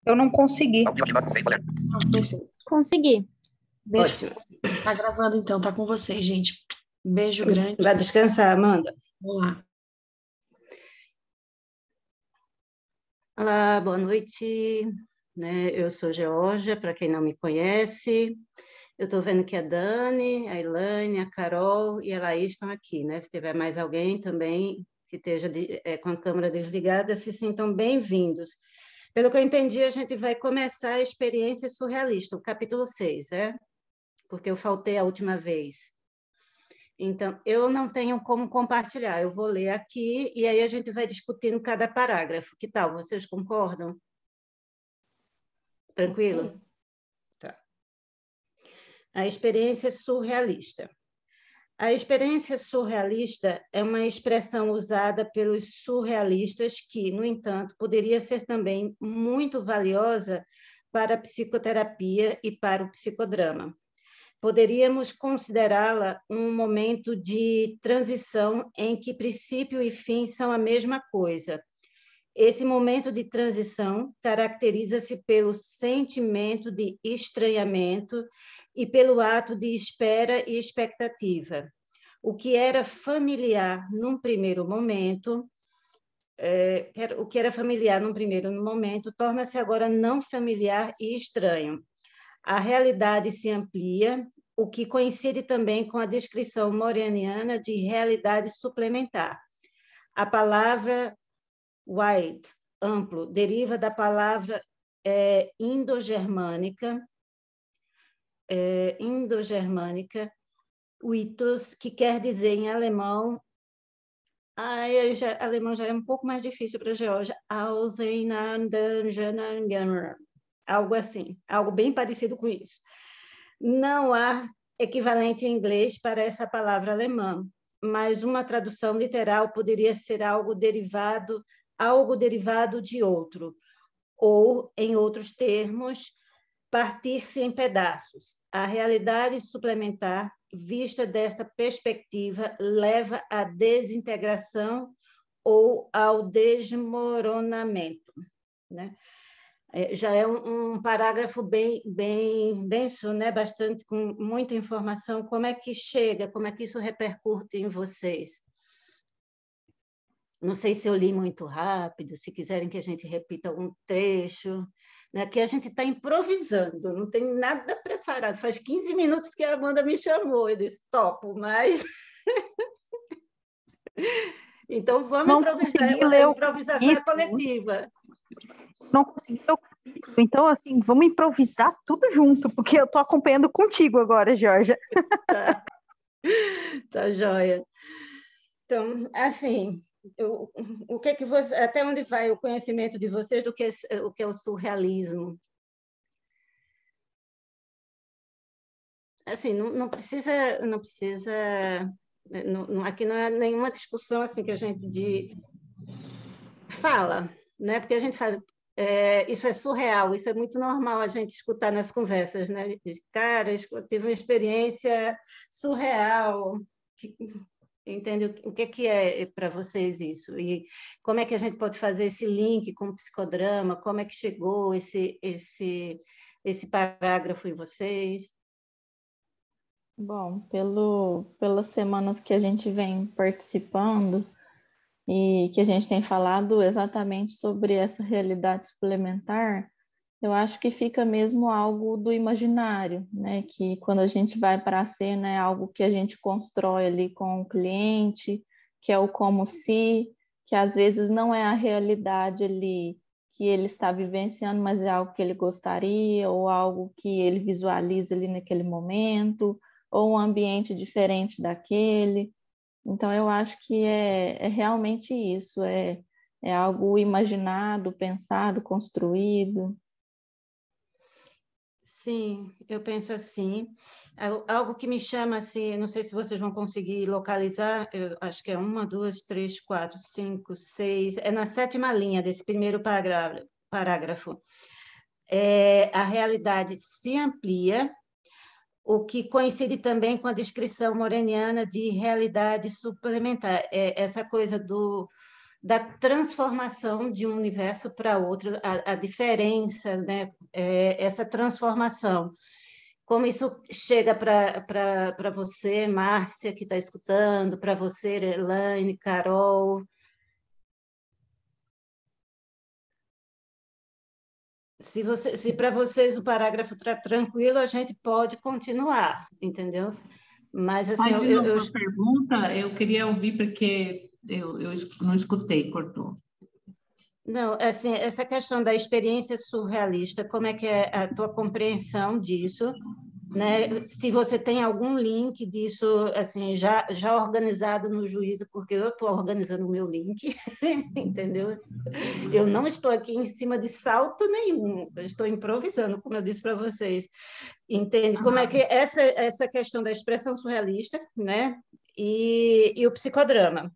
Eu não consegui. Perfeito. Consegui. Beijo. Ótimo. Tá gravando então, tá com vocês, gente. Beijo grande. Vai descansar, Amanda. Vamos lá. Olá, boa noite. Eu sou Georgia, para quem não me conhece. Eu estou vendo que a Dani, a Elaine, a Carol e a Laís estão aqui, né? Se tiver mais alguém também que esteja com a câmera desligada, se sintam bem-vindos. Pelo que eu entendi, a gente vai começar a experiência surrealista, o capítulo 6, porque eu faltei a última vez. Então, eu não tenho como compartilhar, eu vou ler aqui e aí a gente vai discutindo cada parágrafo. Que tal? Vocês concordam? Tranquilo? Tá. A experiência surrealista. A experiência surrealista é uma expressão usada pelos surrealistas que, no entanto, poderia ser também muito valiosa para a psicoterapia e para o psicodrama. Poderíamos considerá-la um momento de transição em que princípio e fim são a mesma coisa. Esse momento de transição caracteriza-se pelo sentimento de estranhamento e pelo ato de espera e expectativa. O que era familiar num primeiro momento, torna-se agora não familiar e estranho. A realidade se amplia, o que coincide também com a descrição moreniana de realidade suplementar. A palavra wide, amplo, deriva da palavra indogermânica, Witus, que quer dizer em alemão, alemão já é um pouco mais difícil para a Geórgia, algo assim, algo bem parecido com isso. Não há equivalente em inglês para essa palavra alemã, mas uma tradução literal poderia ser algo derivado de outro, ou, em outros termos, partir-se em pedaços. A realidade suplementar, vista desta perspectiva, leva à desintegração ou ao desmoronamento, né? Já é um parágrafo bem denso, né? Bastante, com muita informação. Como é que chega, como é que isso repercute em vocês? Não sei se eu li muito rápido, se quiserem que a gente repita algum trecho, né? Aqui a gente está improvisando, não tem nada preparado. Faz 15 minutos que a Amanda me chamou, eu disse, topo, mas... Então, vamos improvisar, a improvisação é coletiva. Não consegui ler o capítulo, então, assim, vamos improvisar tudo junto, porque eu estou acompanhando contigo agora, Georgia. Tá joia. Então, assim, o que você, até onde vai o conhecimento de vocês do que é o surrealismo? Assim, não precisa, aqui não é nenhuma discussão assim que a gente fala, né? Porque a gente fala, isso é surreal, isso é muito normal a gente escutar nas conversas, né? Cara, eu tive uma experiência surreal. Entende o que é para vocês isso? E como é que a gente pode fazer esse link com o psicodrama? Como é que chegou esse parágrafo em vocês? Bom, pelas semanas que a gente vem participando e que a gente tem falado exatamente sobre essa realidade suplementar, eu acho que fica mesmo algo do imaginário, né? Que quando a gente vai para a cena é algo que a gente constrói ali com o cliente, que é o como se, que às vezes não é a realidade ali que ele está vivenciando, mas é algo que ele gostaria, ou algo que ele visualiza ali naquele momento, ou um ambiente diferente daquele. Então, eu acho que é realmente isso, é algo imaginado, pensado, construído. Sim, eu penso assim. Algo que me chama assim, não sei se vocês vão conseguir localizar, eu acho que é 1, 2, 3, 4, 5, 6, é na 7ª linha desse primeiro parágrafo. A realidade se amplia, o que coincide também com a descrição moreniana de realidade suplementar. Essa coisa da transformação de um universo para outro, a diferença, né? Essa transformação. Como isso chega para você, Márcia, que está escutando, para você, Elaine, Carol. Se para vocês o parágrafo está tranquilo, a gente pode continuar, entendeu? Mas, assim, Faz de novo a pergunta, eu queria ouvir porque eu não escutei, cortou. Não, assim, essa questão da experiência surrealista, como é que é a tua compreensão disso, né? Se você tem algum link disso, assim, já organizado no juízo, porque eu estou organizando o meu link, entendeu? Eu não estou aqui em cima de salto nenhum, eu estou improvisando, como eu disse para vocês. Entende? Como é que essa questão da expressão surrealista, né? E o psicodrama.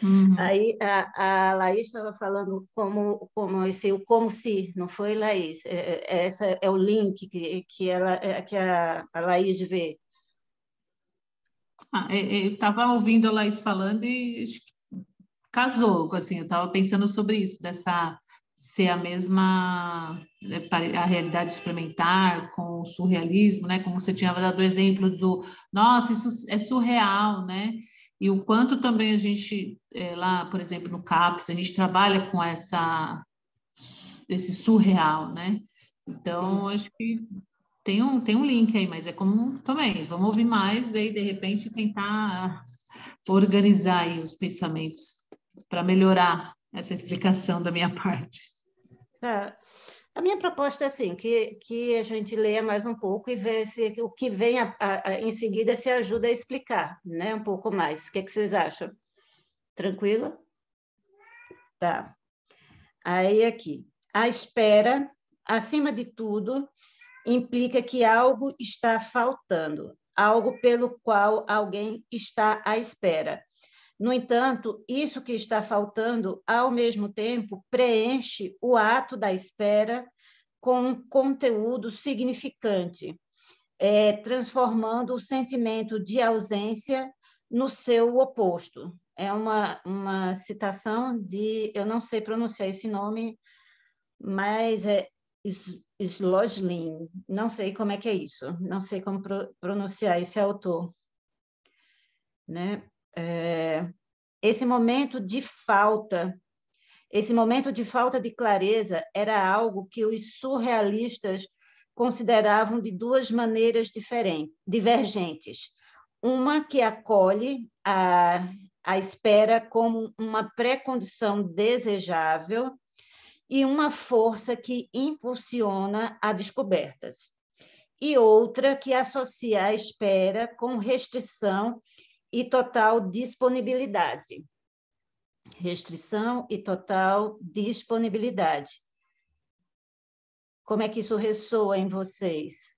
Uhum. Aí a Laís estava falando o como se, não foi, Laís? Essa é o link que a Laís vê. Eu estava ouvindo a Laís falando e casou, assim, eu estava pensando sobre isso, dessa ser a mesma, a realidade experimentar com o surrealismo, né? Como você tinha dado o exemplo do, nossa, isso é surreal, né? E o quanto também a gente, lá, por exemplo, no CAPES, a gente trabalha com esse surreal, né? Então, acho que tem um link aí, mas é como também, vamos ouvir mais e, de repente, tentar organizar aí os pensamentos para melhorar essa explicação da minha parte. Tá. A minha proposta é assim, que a gente leia mais um pouco e vê se o que vem em seguida se ajuda a explicar, né? Um pouco mais. O que vocês acham? Tranquilo? Tá. Aí aqui. A espera, acima de tudo, implica que algo está faltando, algo pelo qual alguém está à espera. No entanto, isso que está faltando, ao mesmo tempo, preenche o ato da espera com um conteúdo significante, transformando o sentimento de ausência no seu oposto. É uma citação de, eu não sei pronunciar esse nome, mas é Slodlin, não sei como é que é isso, não sei como pronunciar esse autor, né? Esse momento de falta de clareza era algo que os surrealistas consideravam de duas maneiras divergentes. Uma que acolhe a espera como uma pré-condição desejável e uma força que impulsiona a descobertas. E outra que associa a espera com restrição e total disponibilidade. Restrição e total disponibilidade. Como é que isso ressoa em vocês?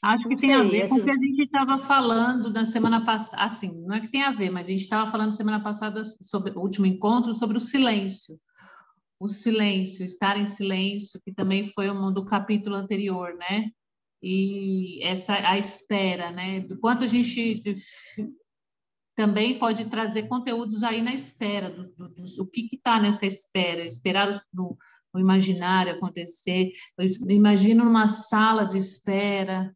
Acho que tem a ver com o que a gente estava falando na semana passada, assim, não é que tem a ver, mas a gente estava falando semana passada sobre o último encontro, sobre o silêncio, estar em silêncio, que também foi um do capítulo anterior, né? E a espera, né? Do quanto a gente também pode trazer conteúdos aí na espera, o que está nessa espera, esperar o imaginário acontecer. Eu imagino uma sala de espera,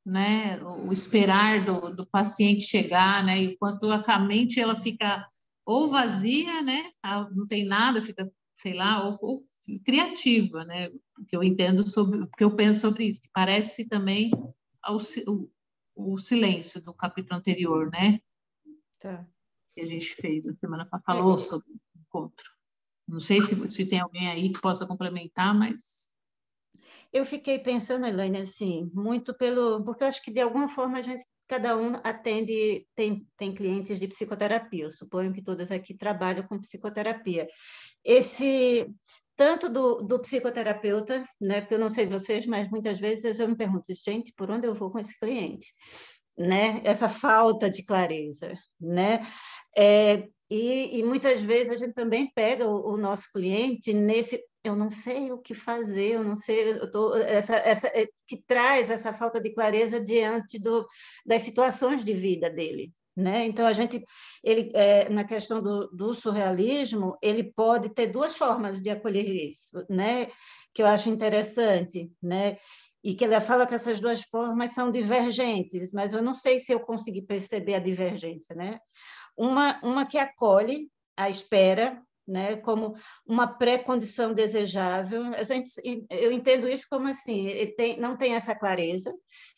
né, o esperar do paciente chegar, né, e quanto a mente ela fica ou vazia, né, não tem nada, fica, sei lá, ou criativa, né, porque eu entendo porque eu penso sobre isso, que parece também o silêncio do capítulo anterior, né, tá. Que a gente fez na semana passada, falou sobre o encontro. Não sei se tem alguém aí que possa complementar, mas eu fiquei pensando, Elaine, assim, muito porque eu acho que de alguma forma cada um atende, tem clientes de psicoterapia, eu suponho que todas aqui trabalham com psicoterapia. Tanto do psicoterapeuta, né, porque eu não sei vocês, mas muitas vezes eu me pergunto, gente, por onde eu vou com esse cliente? Né? Essa falta de clareza, né? E muitas vezes a gente também pega o nosso cliente nesse, eu não sei o que fazer, eu não sei, que traz essa falta de clareza diante das situações de vida dele. Né? Então, na questão do surrealismo, ele pode ter duas formas de acolher isso, né? Que eu acho interessante, né? E que ele fala que essas duas formas são divergentes, mas eu não sei se eu consegui perceber a divergência, né? Uma que acolhe a espera, né, como uma pré-condição desejável. Eu entendo isso como assim, não tem essa clareza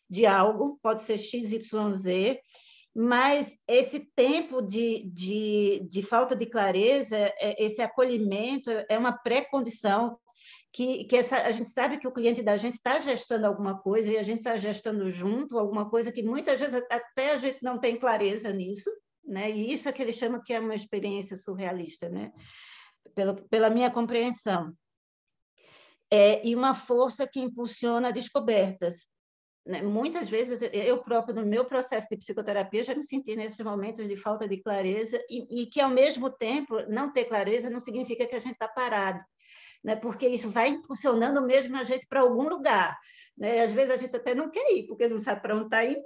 de algo, pode ser X, Y, Z, mas esse tempo de falta de clareza, esse acolhimento é uma pré-condição a gente sabe que o cliente da gente está gestando alguma coisa e a gente está gestando junto alguma coisa que muitas vezes até a gente não tem clareza nisso, né? E isso é que ele chama que é uma experiência surrealista, né? Pela minha compreensão. E uma força que impulsiona descobertas. Né? Muitas vezes, eu próprio, no meu processo de psicoterapia, já me senti nesses momentos de falta de clareza e que, ao mesmo tempo, não ter clareza não significa que a gente está parado. Né? Porque isso vai impulsionando mesmo a gente para algum lugar. Né? Às vezes a gente até não quer ir, porque não sabe para onde está indo.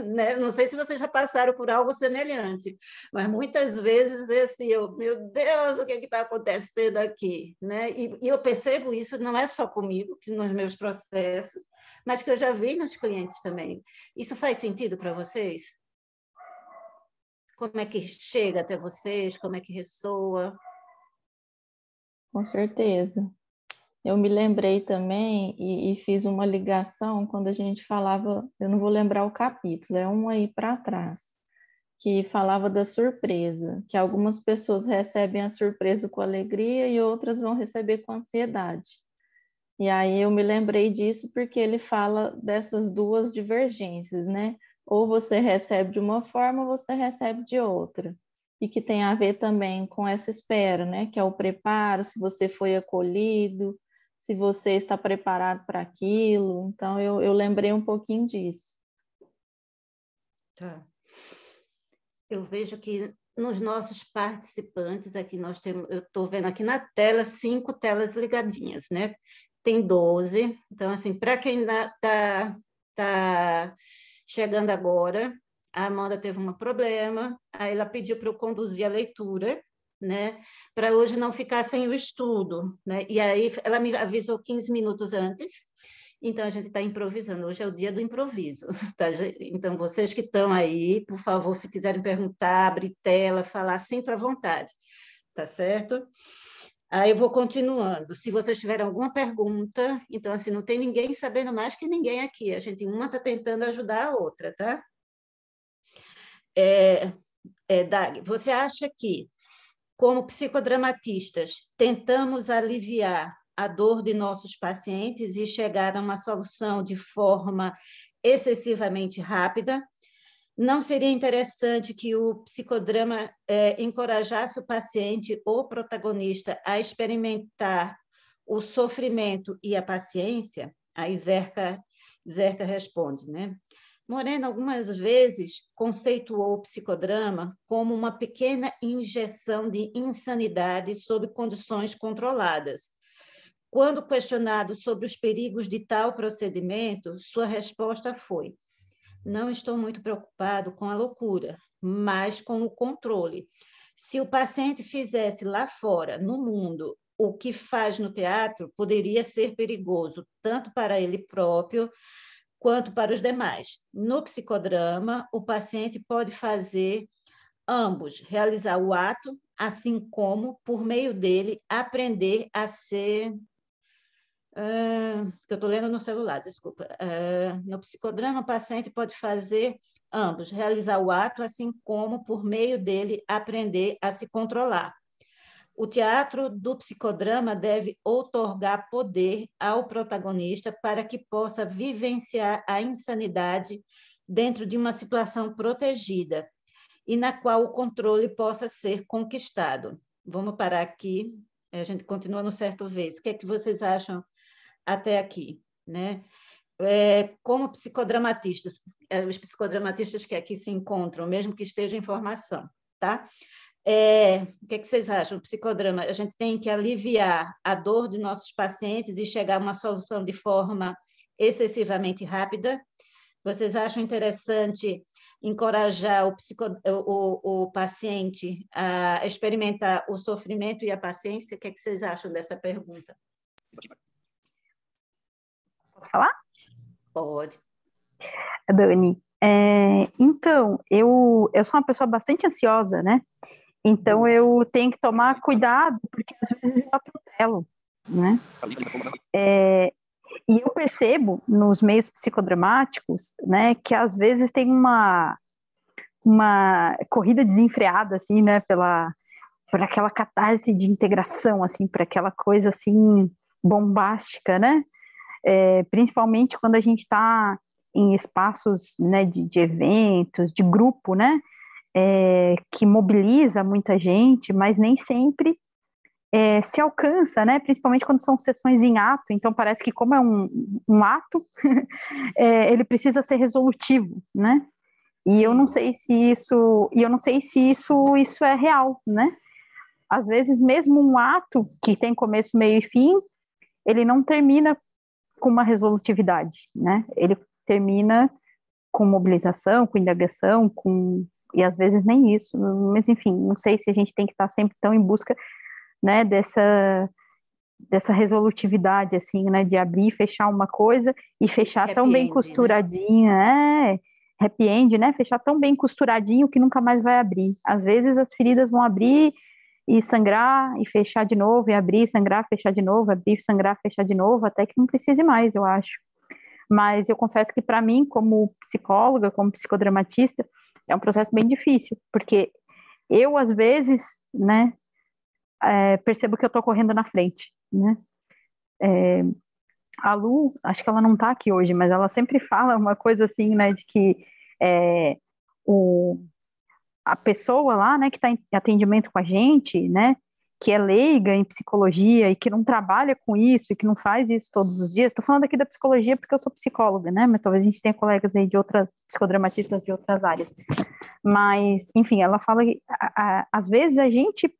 Né? Não sei se vocês já passaram por algo semelhante, mas muitas vezes meu Deus, o que está acontecendo aqui? Né? E eu percebo isso não é só comigo, que nos meus processos, mas que eu já vi nos clientes também. Isso faz sentido para vocês? Como é que chega até vocês? Como é que ressoa? Com certeza. Eu me lembrei também e fiz uma ligação quando a gente falava, eu não vou lembrar o capítulo, é um aí para trás, que falava da surpresa, que algumas pessoas recebem a surpresa com alegria e outras vão receber com ansiedade. E aí eu me lembrei disso porque ele fala dessas duas divergências, né? Ou você recebe de uma forma, ou você recebe de outra. E que tem a ver também com essa espera, né? Que é o preparo, se você foi acolhido, se você está preparado para aquilo. Então, eu lembrei um pouquinho disso. Tá. Eu vejo que nos nossos participantes, aqui nós temos, eu estou vendo aqui na tela 5 telas ligadinhas, né? Tem 12, então, assim, para quem está chegando agora, a Amanda teve um problema, aí ela pediu para eu conduzir a leitura, né? Para hoje não ficar sem o estudo, né? E aí ela me avisou 15 minutos antes, então a gente está improvisando. Hoje é o dia do improviso, tá? Então, vocês que estão aí, por favor, se quiserem perguntar, abrir tela, falar, sinta à vontade, tá certo? Aí eu vou continuando. Se vocês tiverem alguma pergunta, então, assim, não tem ninguém sabendo mais que ninguém aqui. A gente, uma está tentando ajudar a outra, tá? Dag, você acha que, como psicodramatistas, tentamos aliviar a dor de nossos pacientes e chegar a uma solução de forma excessivamente rápida? Não seria interessante que o psicodrama encorajasse o paciente ou protagonista a experimentar o sofrimento e a paciência? Aí Zerka responde, né? Moreno, algumas vezes, conceituou o psicodrama como uma pequena injeção de insanidade sob condições controladas. Quando questionado sobre os perigos de tal procedimento, sua resposta foi: não estou muito preocupado com a loucura, mas com o controle. Se o paciente fizesse lá fora, no mundo, o que faz no teatro, poderia ser perigoso, tanto para ele próprio, quanto para os demais. No psicodrama, o paciente pode fazer ambos, realizar o ato, assim como, por meio dele, aprender a ser... que eu estou lendo no celular, desculpa. No psicodrama, o paciente pode fazer ambos, realizar o ato, assim como, por meio dele, aprender a se controlar. O teatro do psicodrama deve outorgar poder ao protagonista para que possa vivenciar a insanidade dentro de uma situação protegida e na qual o controle possa ser conquistado. Vamos parar aqui, a gente continua no certo vez. O que é que vocês acham até aqui, né? Como psicodramatistas, os psicodramatistas que aqui se encontram, mesmo que estejam em formação, tá? O que vocês acham? O psicodrama, a gente tem que aliviar a dor de nossos pacientes e chegar a uma solução de forma excessivamente rápida? Vocês acham interessante encorajar o paciente a experimentar o sofrimento e a paciência? O que vocês acham dessa pergunta? Posso falar? Pode. Dani, então, eu sou uma pessoa bastante ansiosa, né? Então, eu tenho que tomar cuidado, porque às vezes eu atropelo, né? E eu percebo nos meios psicodramáticos, né, que às vezes tem uma corrida desenfreada, assim, né, por aquela catarse de integração, assim, por aquela coisa, assim, bombástica, né? Principalmente quando a gente está em espaços, né, de eventos, de grupo, né, que mobiliza muita gente, mas nem sempre se alcança, né, principalmente quando são sessões em ato, então parece que como é um ato, ele precisa ser resolutivo, né, e eu não sei se isso é real, né, às vezes mesmo um ato que tem começo, meio e fim, ele não termina com uma resolutividade, né, ele termina com mobilização, com indagação, e às vezes nem isso, mas enfim, não sei se a gente tem que estar sempre tão em busca, né, dessa resolutividade, assim, né, de abrir e fechar uma coisa e fechar tão bem costuradinha, né? Happy end, né, fechar tão bem costuradinho que nunca mais vai abrir. Às vezes as feridas vão abrir e sangrar e fechar de novo, e abrir, sangrar, fechar de novo, abrir, sangrar, fechar de novo, até que não precise mais, eu acho. Mas eu confesso que para mim, como psicóloga, como psicodramatista, é um processo bem difícil, porque eu, às vezes, né, percebo que eu estou correndo na frente, né? A Lu, acho que ela não está aqui hoje, mas ela sempre fala uma coisa assim, né, de que a pessoa lá, né, que está em atendimento com a gente, né, que é leiga em psicologia e que não trabalha com isso e que não faz isso todos os dias. Estou falando aqui da psicologia porque eu sou psicóloga, né, mas talvez a gente tenha colegas aí de outras psicodramatistas de outras áreas. Mas, enfim, ela fala que às vezes a gente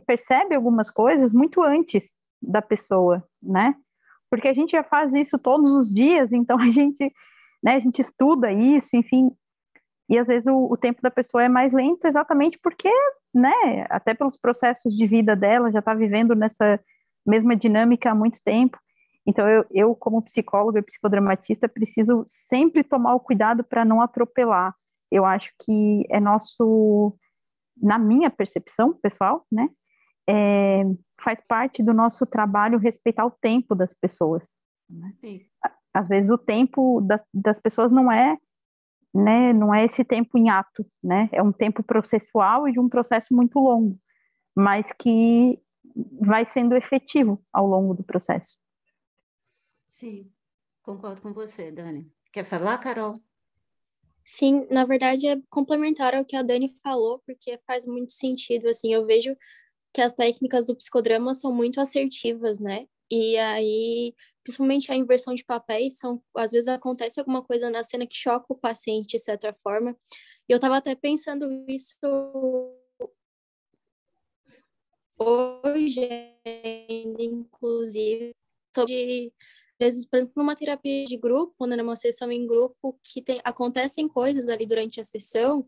percebe algumas coisas muito antes da pessoa, né? Porque a gente já faz isso todos os dias, então a gente estuda isso, enfim, e às vezes o tempo da pessoa é mais lento exatamente porque, né, até pelos processos de vida dela, já está vivendo nessa mesma dinâmica há muito tempo. Então eu como psicóloga e psicodramatista, preciso sempre tomar o cuidado para não atropelar. Eu acho que é nosso, na minha percepção pessoal, né, faz parte do nosso trabalho respeitar o tempo das pessoas, né? Às vezes o tempo das pessoas não é, né, não é esse tempo em ato, né? É um tempo processual e de um processo muito longo, mas que vai sendo efetivo ao longo do processo. Sim, concordo com você, Dani. Quer falar, Carol? Sim, na verdade é complementar ao que a Dani falou, porque faz muito sentido, assim, eu vejo que as técnicas do psicodrama são muito assertivas, né? E aí, principalmente a inversão de papéis, às vezes acontece alguma coisa na cena que choca o paciente, de certa forma. E eu estava até pensando isso hoje, inclusive, sobre, às vezes, por exemplo, numa terapia de grupo, né, numa sessão em grupo, que acontecem coisas ali durante a sessão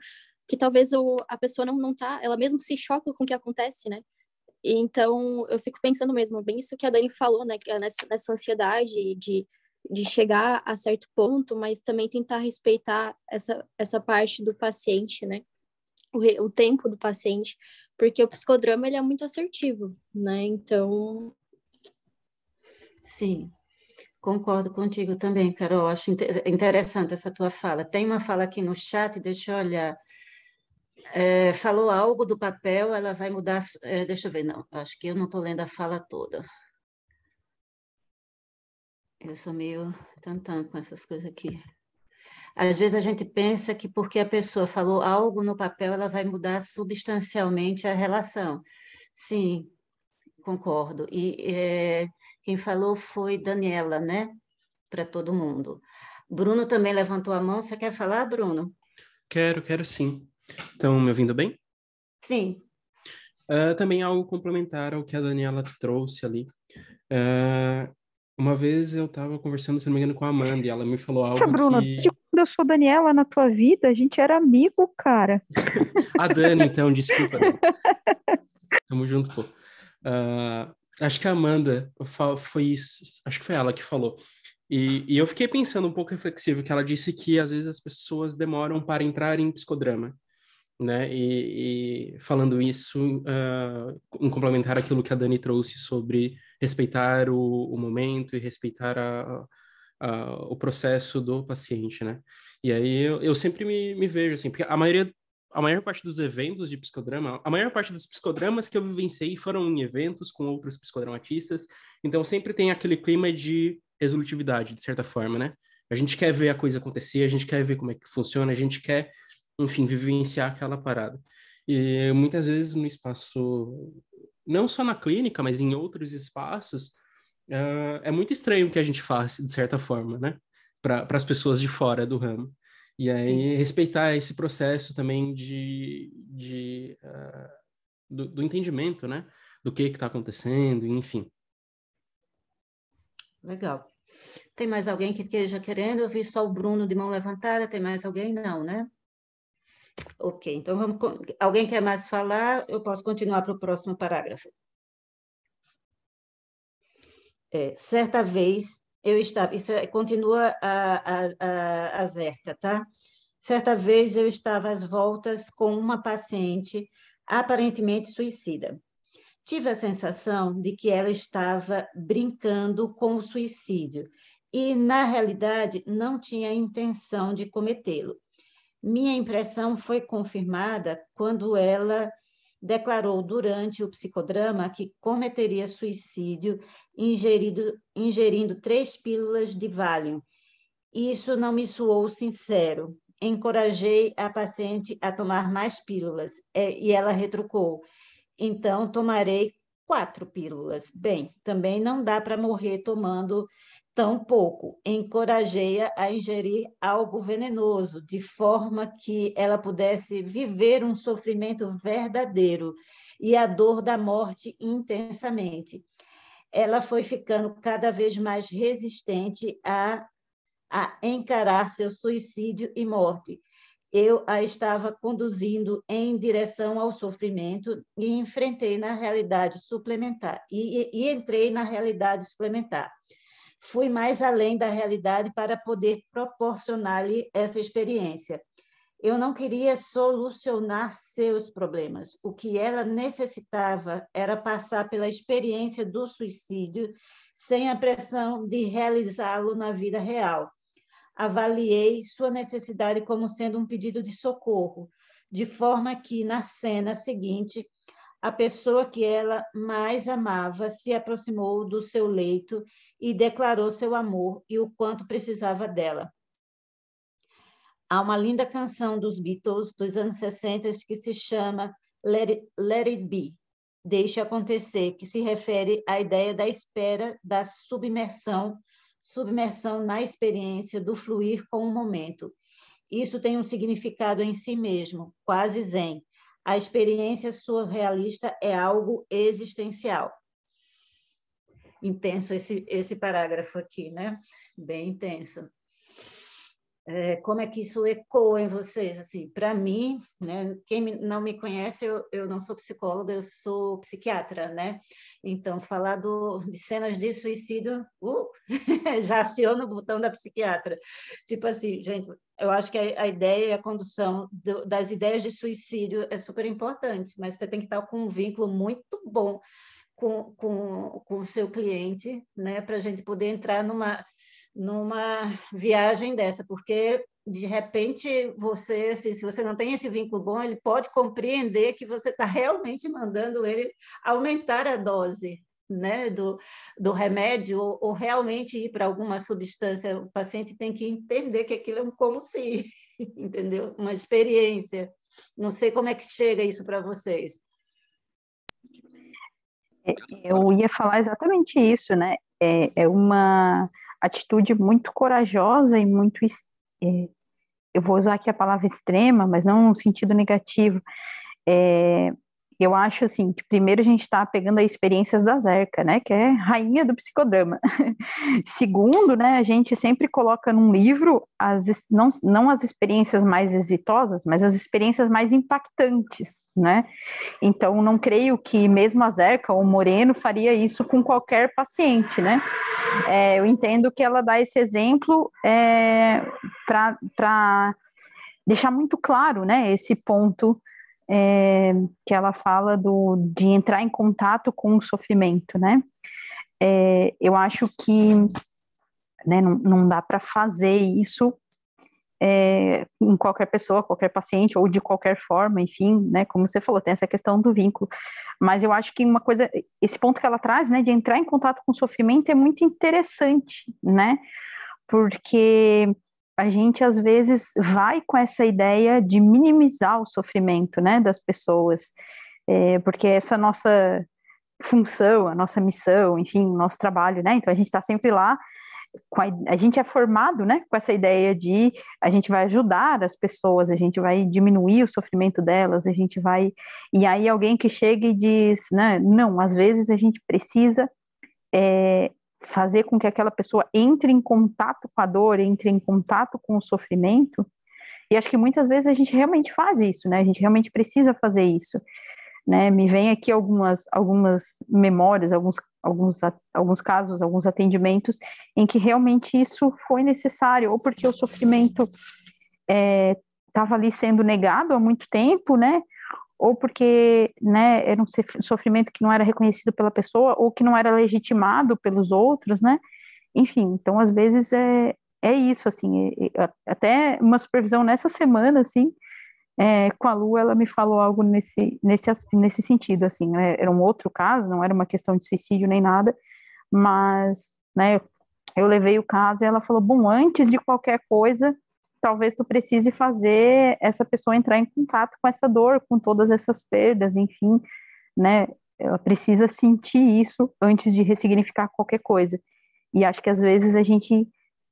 que talvez a pessoa não tá, ela mesmo se choca com o que acontece, né? Então, eu fico pensando mesmo, bem isso que a Dani falou, né? Que é nessa ansiedade de chegar a certo ponto, mas também tentar respeitar essa parte do paciente, né? O tempo do paciente, porque o psicodrama, ele é muito assertivo, né? Então... Sim, concordo contigo também, Carol. Acho interessante essa tua fala. Tem uma fala aqui no chat, deixa eu olhar. Falou algo do papel, ela vai mudar. Deixa eu ver, não, acho que eu não estou lendo a fala toda. Eu sou meio tantã com essas coisas aqui. Às vezes a gente pensa que porque a pessoa falou algo no papel, ela vai mudar substancialmente a relação. Sim, concordo. E quem falou foi Daniela, né? Para todo mundo. Bruno também levantou a mão. Você quer falar, Bruno? Quero sim. Estão me ouvindo bem? Sim. Também algo complementar ao que a Daniela trouxe ali. Uma vez eu estava conversando, se não me engano, com a Amanda, e ela me falou algo Bruno, que... desde quando eu sou Daniela na tua vida, a gente era amigo, cara. A Dani, então, desculpa, Dani. Tamo junto, pô. Acho que a Amanda foi isso, acho que foi ela que falou. E eu fiquei pensando um pouco reflexivo, que ela disse que às vezes as pessoas demoram para entrar em psicodrama, né? E falando isso, em complementar aquilo que a Dani trouxe sobre respeitar o momento e respeitar o processo do paciente, né? E aí eu sempre me vejo assim, porque a maior parte dos eventos de psicodrama, a maior parte dos psicodramas que eu vivenciei foram em eventos com outros psicodramatistas, então sempre tem aquele clima de resolutividade, de certa forma, né? A gente quer ver a coisa acontecer, a gente quer ver como é que funciona, a gente quer, enfim, vivenciar aquela parada. E muitas vezes no espaço, não só na clínica, mas em outros espaços, é muito estranho o que a gente faz, de certa forma, né? Para as pessoas de fora do ramo. E aí, Sim. respeitar esse processo também do entendimento, né? Do que está acontecendo, enfim. Legal. Tem mais alguém que esteja querendo? Eu vi só o Bruno de mão levantada. Tem mais alguém? Não, né? Ok, então vamos. Alguém quer mais falar? Eu posso continuar para o próximo parágrafo. Certa vez, eu estava. Continua a Zerca, tá? Certa vez, eu estava às voltas com uma paciente aparentemente suicida. Tive a sensação de que ela estava brincando com o suicídio e, na realidade, não tinha intenção de cometê-lo. Minha impressão foi confirmada quando ela declarou durante o psicodrama que cometeria suicídio ingerindo 3 pílulas de Valium. Isso não me soou sincero. Encorajei a paciente a tomar mais pílulas e ela retrucou: então tomarei 4 pílulas. Bem, também não dá para morrer tomando tão pouco. Encorajei-a a ingerir algo venenoso, de forma que ela pudesse viver um sofrimento verdadeiro e a dor da morte intensamente. Ela foi ficando cada vez mais resistente a encarar seu suicídio e morte. Eu a estava conduzindo em direção ao sofrimento e enfrentei na realidade suplementar, e entrei na realidade suplementar. Fui mais além da realidade para poder proporcionar-lhe essa experiência. Eu não queria solucionar seus problemas. O que ela necessitava era passar pela experiência do suicídio sem a pressão de realizá-lo na vida real. Avaliei sua necessidade como sendo um pedido de socorro, de forma que, na cena seguinte, a pessoa que ela mais amava se aproximou do seu leito e declarou seu amor e o quanto precisava dela. Há uma linda canção dos Beatles dos anos 60 que se chama Let It Be, Deixe Acontecer, que se refere à ideia da espera, da submersão na experiência do fluir com o momento. Isso tem um significado em si mesmo, quase zen. A experiência surrealista é algo existencial. Intenso esse parágrafo aqui, né? Bem intenso. Como é que isso ecoa em vocês? Assim, para mim, né, quem não me conhece, eu não sou psicóloga, eu sou psiquiatra, né? Então, falar de cenas de suicídio, já aciona o botão da psiquiatra. Tipo assim, gente, eu acho que a ideia e a condução das ideias de suicídio é super importante, mas você tem que estar com um vínculo muito bom com o seu cliente, né, para a gente poder entrar numa viagem dessa, porque de repente você, assim, se você não tem esse vínculo bom, ele pode compreender que você está realmente mandando ele aumentar a dose, né, do remédio, ou realmente ir para alguma substância. O paciente tem que entender que aquilo é como se, entendeu? Uma experiência. Não sei como é que chega isso para vocês. Eu ia falar exatamente isso, né? É uma atitude muito corajosa e muito, eu vou usar aqui a palavra extrema, mas não no sentido negativo, Eu acho assim que primeiro a gente está pegando as experiências da Zerca, né, que é rainha do psicodrama. Segundo, né, a gente sempre coloca num livro não as experiências mais exitosas, mas as experiências mais impactantes, né? Então não creio que mesmo a Zerca ou o Moreno faria isso com qualquer paciente, né? Eu entendo que ela dá esse exemplo para deixar muito claro, né, esse ponto que ela fala de entrar em contato com o sofrimento, né? Eu acho que, né, não dá para fazer isso em qualquer pessoa, qualquer paciente, ou de qualquer forma, enfim, né? Como você falou, tem essa questão do vínculo. Mas eu acho que uma coisa, esse ponto que ela traz, né, de entrar em contato com o sofrimento é muito interessante, né? Porque a gente às vezes vai com essa ideia de minimizar o sofrimento, né, das pessoas, porque essa nossa função, a nossa missão, enfim, o nosso trabalho, né, então a gente está sempre lá, a gente é formado, né, com essa ideia de a gente vai ajudar as pessoas, a gente vai diminuir o sofrimento delas, a gente vai, e aí alguém que chega e diz, né, não, às vezes a gente precisa fazer com que aquela pessoa entre em contato com a dor, entre em contato com o sofrimento, e acho que muitas vezes a gente realmente faz isso, né? A gente realmente precisa fazer isso, né? Me vem aqui algumas memórias, alguns casos, alguns atendimentos em que realmente isso foi necessário, ou porque o sofrimento estava ali sendo negado há muito tempo, né? Ou porque, né, era um sofrimento que não era reconhecido pela pessoa, ou que não era legitimado pelos outros, né? Enfim, então, às vezes, é isso, assim, até uma supervisão nessa semana, assim, com a Lu, ela me falou algo nesse sentido, assim, né? Era um outro caso, não era uma questão de suicídio nem nada, mas, né, eu levei o caso e ela falou, bom, antes de qualquer coisa, talvez tu precise fazer essa pessoa entrar em contato com essa dor, com todas essas perdas, enfim, né? Ela precisa sentir isso antes de ressignificar qualquer coisa. E acho que às vezes a gente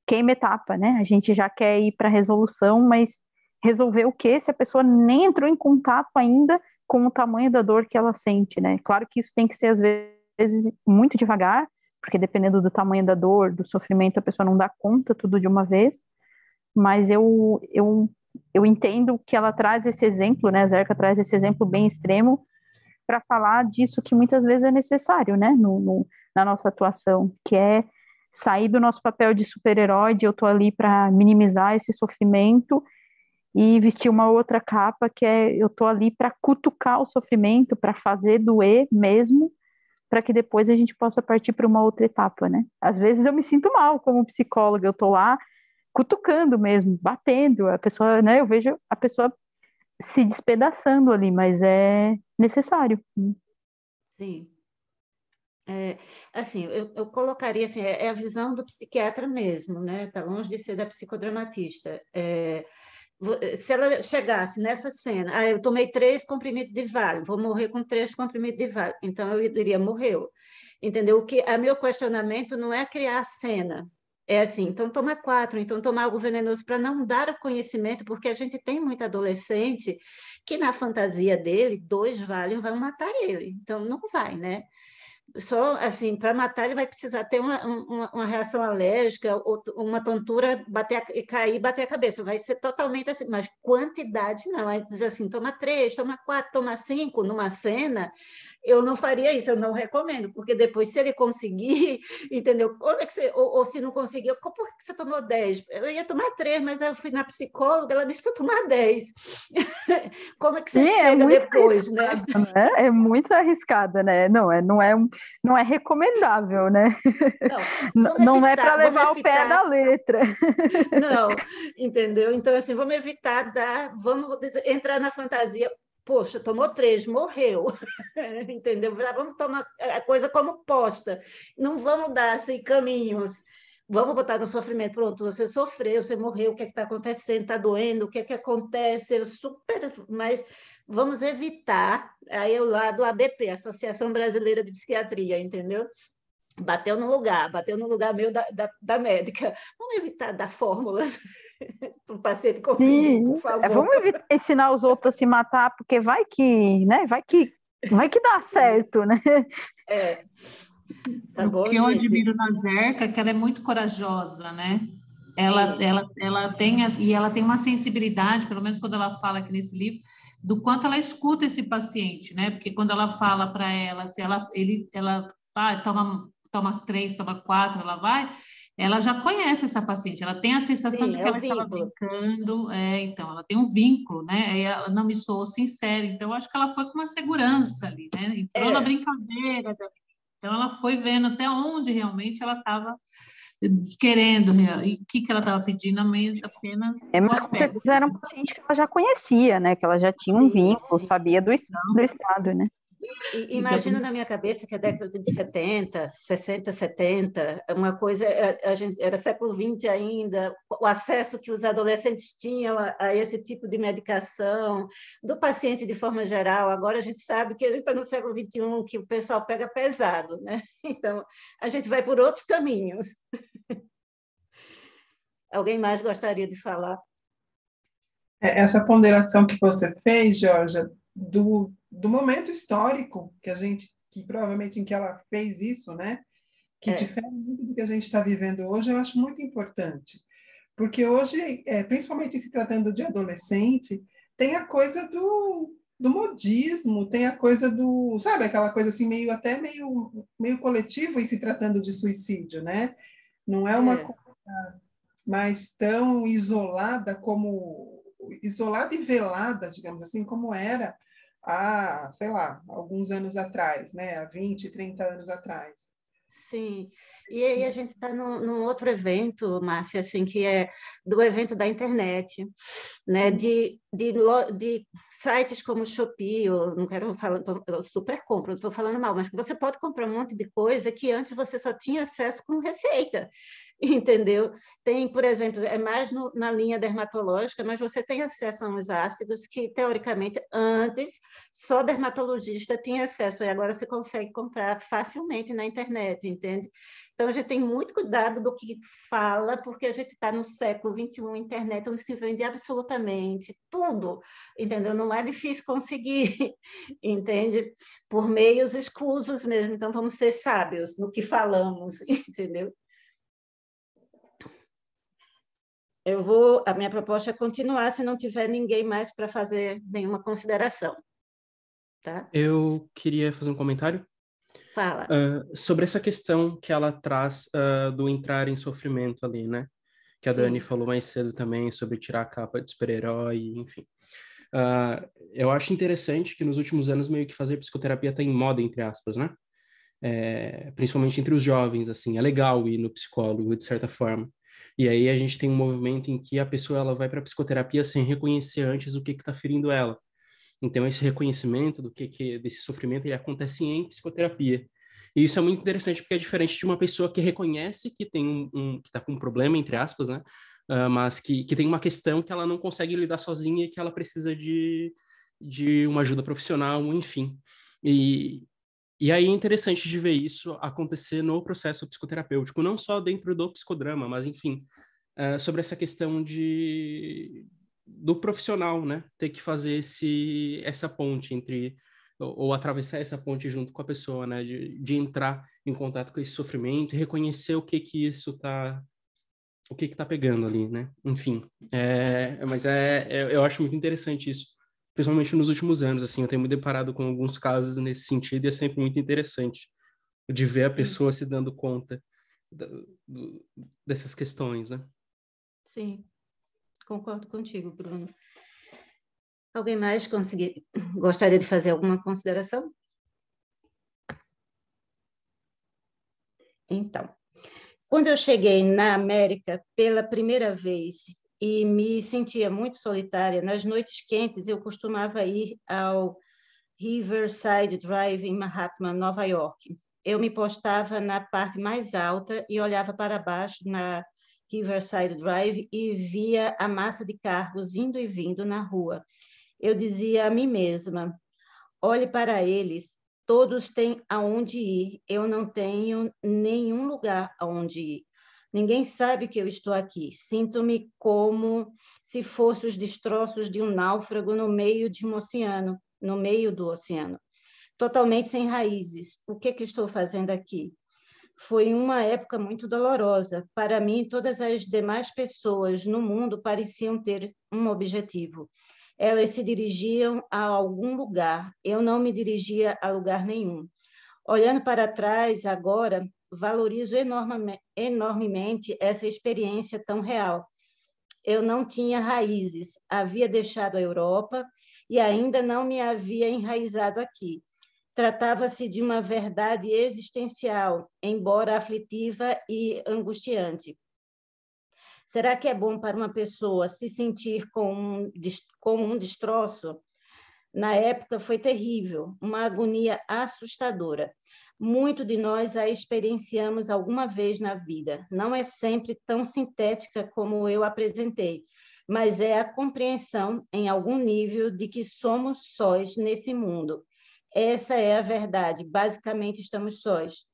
queima etapa, né? A gente já quer ir para a resolução, mas resolver o quê se a pessoa nem entrou em contato ainda com o tamanho da dor que ela sente, né? Claro que isso tem que ser, às vezes, muito devagar, porque dependendo do tamanho da dor, do sofrimento, a pessoa não dá conta tudo de uma vez, mas eu entendo que ela traz esse exemplo, né? A Zerca traz esse exemplo bem extremo para falar disso que muitas vezes é necessário, né? Na nossa atuação, que é sair do nosso papel de super-herói, de eu tô ali para minimizar esse sofrimento e vestir uma outra capa que é eu tô ali para cutucar o sofrimento, para fazer doer mesmo, para que depois a gente possa partir para uma outra etapa, né? Às vezes eu me sinto mal como psicóloga, eu tô lá cutucando mesmo, batendo, a pessoa, né, eu vejo a pessoa se despedaçando ali, mas é necessário. Sim. Assim, eu colocaria assim, é a visão do psiquiatra mesmo, né? Tá longe de ser da psicodramatista. Se ela chegasse nessa cena, eu tomei 3 comprimidos de Valium, vou morrer com 3 comprimidos de Valium, então eu diria, morreu. Entendeu? Meu questionamento não é criar a cena, é assim, então toma 4, então toma algo venenoso para não dar o conhecimento, porque a gente tem muito adolescente que na fantasia dele, 2 Valium vão matar ele, então não vai, né? Só assim, para matar, ele vai precisar ter uma reação alérgica, ou uma tontura, cair e bater a cabeça. Vai ser totalmente assim, mas quantidade não. Aí diz assim: toma 3, toma 4, toma 5 numa cena. Eu não faria isso, eu não recomendo, porque depois, se ele conseguir, entendeu? Ou se não conseguir, por que você tomou 10? Eu ia tomar 3, mas eu fui na psicóloga, ela disse para eu tomar 10. Como é que você chega depois, né? É muito arriscada, né? Não é recomendável, né? Não é para levar o pé da letra. Não, entendeu? Então, assim, vamos evitar vamos entrar na fantasia. Poxa, tomou 3, morreu, entendeu? Vamos tomar a coisa como posta. Não vamos dar assim, caminhos. Vamos botar no sofrimento. Pronto, você sofreu, você morreu, o que está acontecendo? Está doendo? O que acontece? Mas vamos evitar aí o lado ABP, Associação Brasileira de Psiquiatria, entendeu? bateu no lugar meu da médica. Vamos evitar dar fórmulas para o paciente conseguir, por favor. Vamos evitar ensinar os outros a se matar, porque vai que, né? Vai que dá certo, né? Tá bom, o que eu gente? admiro na Zerca é que ela é muito corajosa, né? Ela tem uma sensibilidade, pelo menos quando ela fala aqui nesse livro, do quanto ela escuta esse paciente, né? Porque quando ela fala para ela, se ela toma 3, toma 4, ela já conhece essa paciente, ela tem a sensação de que ela estava brincando, então, ela tem um vínculo, né? Ela não me soou sincera, então, eu acho que ela foi com uma segurança ali, né? Entrou na brincadeira, então, ela foi vendo até onde realmente ela estava querendo, e o que ela estava pedindo, apenas mas com certeza era um paciente que ela já conhecia, né? Que ela já tinha um vínculo, sabia do estado, né? Imagino na minha cabeça que a década de 70, 60, 70, uma coisa, era século XX ainda, o acesso que os adolescentes tinham a esse tipo de medicação, do paciente de forma geral. Agora a gente sabe que a gente está no século XXI, que o pessoal pega pesado, né? Então, a gente vai por outros caminhos. Alguém mais gostaria de falar? Essa ponderação que você fez, Georgia, do momento histórico que provavelmente em que ela fez isso, né? Que difere muito do que a gente está vivendo hoje, eu acho muito importante. Porque hoje, principalmente se tratando de adolescente, tem a coisa do modismo, tem a coisa sabe, aquela coisa assim, meio coletivo em se tratando de suicídio, né? Não é uma coisa mais tão isolada e velada, digamos assim, como era há, sei lá, alguns anos atrás, né? Há 20, 30 anos atrás. Sim, e aí a gente está num outro evento, Márcia, assim, que é do evento da internet, né? De sites como o Shopee, eu não quero falar, eu super compro, não estou falando mal, mas você pode comprar um monte de coisa que antes você só tinha acesso com receita, entendeu? Tem, por exemplo, é mais na linha dermatológica, mas você tem acesso a uns ácidos que, teoricamente, antes só dermatologista tinha acesso, e agora você consegue comprar facilmente na internet, entende? Então, a gente tem muito cuidado do que fala, porque a gente está no século XXI, internet, onde se vende absolutamente tudo, entendeu? Não é difícil conseguir, entende? Por meios escusos mesmo, então vamos ser sábios no que falamos, entendeu? A minha proposta é continuar se não tiver ninguém mais para fazer nenhuma consideração. Tá? Eu queria fazer um comentário. Fala. Sobre essa questão que ela traz do entrar em sofrimento ali, né? Que a Dani falou mais cedo também sobre tirar a capa de super-herói, enfim. Eu acho interessante que nos últimos anos meio que fazer psicoterapia está em moda, entre aspas, né? Principalmente entre os jovens, assim. É legal ir no psicólogo, de certa forma. E aí a gente tem um movimento em que a pessoa ela vai para a psicoterapia sem reconhecer antes o que está ferindo ela. Então, esse reconhecimento desse sofrimento, ele acontece em psicoterapia. E isso é muito interessante, porque é diferente de uma pessoa que reconhece que tem que está com um problema, entre aspas, né? Mas que tem uma questão que ela não consegue lidar sozinha e que ela precisa de uma ajuda profissional, enfim. E aí é interessante de ver isso acontecer no processo psicoterapêutico, não só dentro do psicodrama, mas, enfim, sobre essa questão do profissional, né? Ter que fazer essa ponte ou atravessar essa ponte junto com a pessoa, né? De entrar em contato com esse sofrimento e reconhecer o que isso tá pegando ali, né? Enfim, eu acho muito interessante isso, principalmente nos últimos anos, assim, eu tenho me deparado com alguns casos nesse sentido e é sempre muito interessante de ver a pessoa se dando conta dessas questões, né? Sim. Concordo contigo, Bruno. Alguém mais gostaria de fazer alguma consideração? Então, quando eu cheguei na América pela primeira vez e me sentia muito solitária, nas noites quentes eu costumava ir ao Riverside Drive em Manhattan, Nova York. Eu me postava na parte mais alta e olhava para baixo na Riverside Drive e via a massa de carros indo e vindo na rua. Eu dizia a mim mesma, olhe para eles, Todos têm aonde ir. Eu não tenho nenhum lugar aonde ir. Ninguém sabe que eu estou aqui. Sinto-me como se fossem os destroços de um náufrago no meio de um oceano, no meio do oceano. Totalmente sem raízes. O que estou fazendo aqui? Foi uma época muito dolorosa. Para mim, todas as demais pessoas no mundo pareciam ter um objetivo. Elas se dirigiam a algum lugar. Eu não me dirigia a lugar nenhum. Olhando para trás, agora, valorizo enormemente essa experiência tão real. Eu não tinha raízes. Havia deixado a Europa e ainda não me havia enraizado aqui. Tratava-se de uma verdade existencial, embora aflitiva e angustiante. Será que é bom para uma pessoa se sentir como um destroço? Na época foi terrível, uma agonia assustadora. Muito de nós a experienciamos alguma vez na vida. Não é sempre tão sintética como eu apresentei, mas é a compreensão, em algum nível, de que somos sós nesse mundo. Essa é a verdade. Basicamente, estamos sós.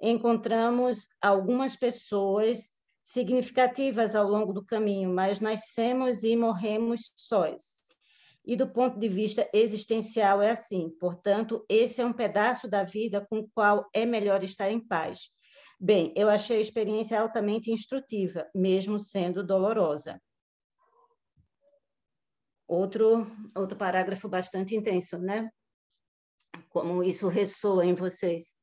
Encontramos algumas pessoas significativas ao longo do caminho, mas nascemos e morremos sós. E do ponto de vista existencial é assim. Portanto, esse é um pedaço da vida com o qual é melhor estar em paz. Bem, eu achei a experiência altamente instrutiva, mesmo sendo dolorosa. Outro parágrafo bastante intenso, né? Como isso ressoa em vocês.